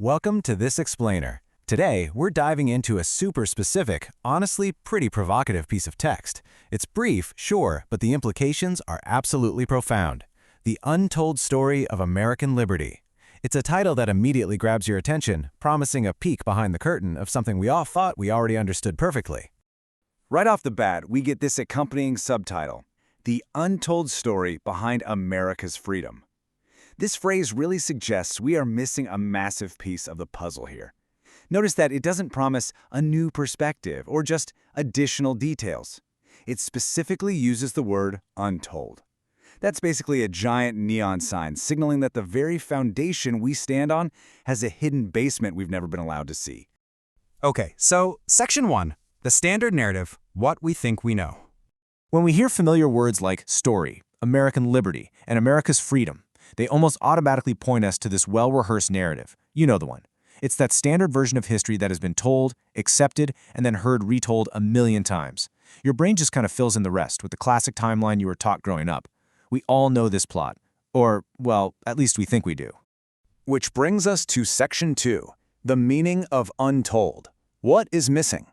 Welcome to This Explainer. Today, we're diving into a super specific, honestly pretty provocative piece of text. It's brief, sure, but the implications are absolutely profound. The Untold Story of American Liberty. It's a title that immediately grabs your attention, promising a peek behind the curtain of something we all thought we already understood perfectly. Right off the bat, we get this accompanying subtitle, The Untold Story Behind America's Freedom. This phrase really suggests we are missing a massive piece of the puzzle here. Notice that it doesn't promise a new perspective or just additional details. It specifically uses the word untold. That's basically a giant neon sign signaling that the very foundation we stand on has a hidden basement we've never been allowed to see. Okay, so Section 1, the standard narrative, what we think we know. When we hear familiar words like story, American liberty, and America's freedom, they almost automatically point us to this well-rehearsed narrative. You know the one. It's that standard version of history that has been told, accepted, and then heard retold a million times. Your brain just kind of fills in the rest with the classic timeline you were taught growing up. We all know this plot. Or, well, at least we think we do. Which brings us to Section 2, the meaning of untold. What is missing?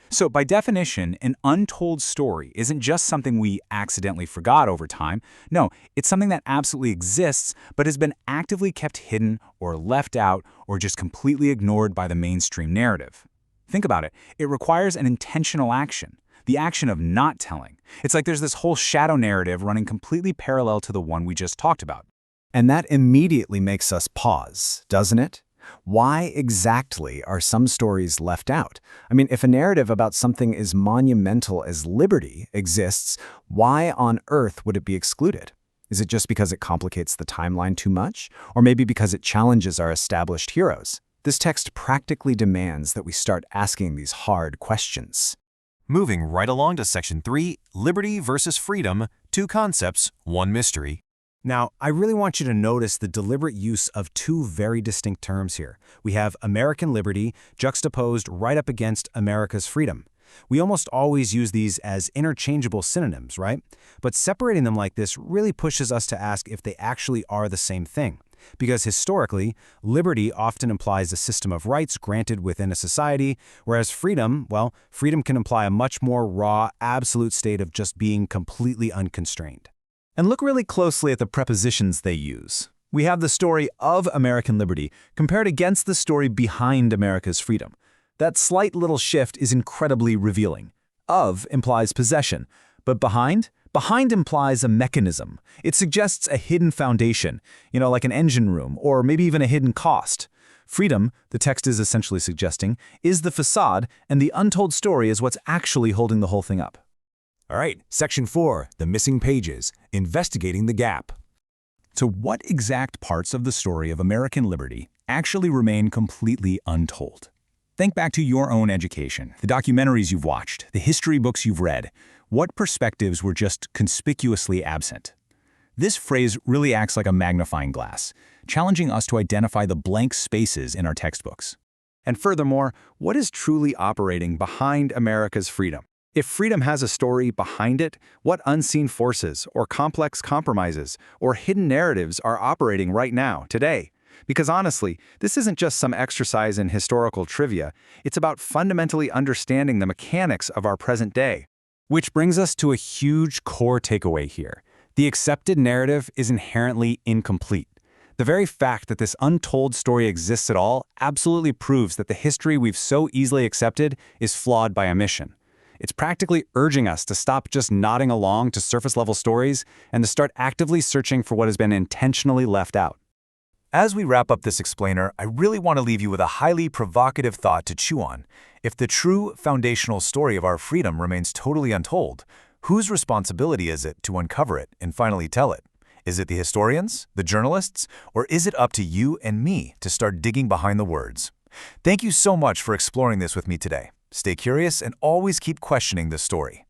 So by definition, an untold story isn't just something we accidentally forgot over time. No, it's something that absolutely exists but has been actively kept hidden or left out or just completely ignored by the mainstream narrative. Think about it. It requires an intentional action, the action of not telling. It's like there's this whole shadow narrative running completely parallel to the one we just talked about. And that immediately makes us pause, doesn't it? Why exactly are some stories left out? I mean, if a narrative about something as monumental as liberty exists, why on earth would it be excluded? Is it just because it complicates the timeline too much? Or maybe because it challenges our established heroes? This text practically demands that we start asking these hard questions. Moving right along to Section 3, Liberty versus Freedom, two concepts, one mystery. Now, I really want you to notice the deliberate use of two very distinct terms here. We have American liberty juxtaposed right up against America's freedom. We almost always use these as interchangeable synonyms, right? But separating them like this really pushes us to ask if they actually are the same thing. Because historically, liberty often implies a system of rights granted within a society, whereas freedom, well, freedom can imply a much more raw, absolute state of just being completely unconstrained. And look really closely at the prepositions they use. We have the story of American liberty compared against the story behind America's freedom. That slight little shift is incredibly revealing. Of implies possession, but behind? Behind implies a mechanism. It suggests a hidden foundation, like an engine room, or maybe even a hidden cost. Freedom, the text is essentially suggesting, is the facade, and the untold story is what's actually holding the whole thing up. All right, Section 4, the missing pages, investigating the gap. So what exact parts of the story of American liberty actually remain completely untold? Think back to your own education, the documentaries you've watched, the history books you've read. What perspectives were just conspicuously absent? This phrase really acts like a magnifying glass, challenging us to identify the blank spaces in our textbooks. And furthermore, what is truly operating behind America's freedom? If freedom has a story behind it, what unseen forces or complex compromises or hidden narratives are operating right now, today? Because honestly, this isn't just some exercise in historical trivia, it's about fundamentally understanding the mechanics of our present day. Which brings us to a huge core takeaway here. The accepted narrative is inherently incomplete. The very fact that this untold story exists at all absolutely proves that the history we've so easily accepted is flawed by omission. It's practically urging us to stop just nodding along to surface-level stories and to start actively searching for what has been intentionally left out. As we wrap up this explainer, I really want to leave you with a highly provocative thought to chew on. If the true foundational story of our freedom remains totally untold, whose responsibility is it to uncover it and finally tell it? Is it the historians, the journalists, or is it up to you and me to start digging behind the words? Thank you so much for exploring this with me today. Stay curious and always keep questioning this story.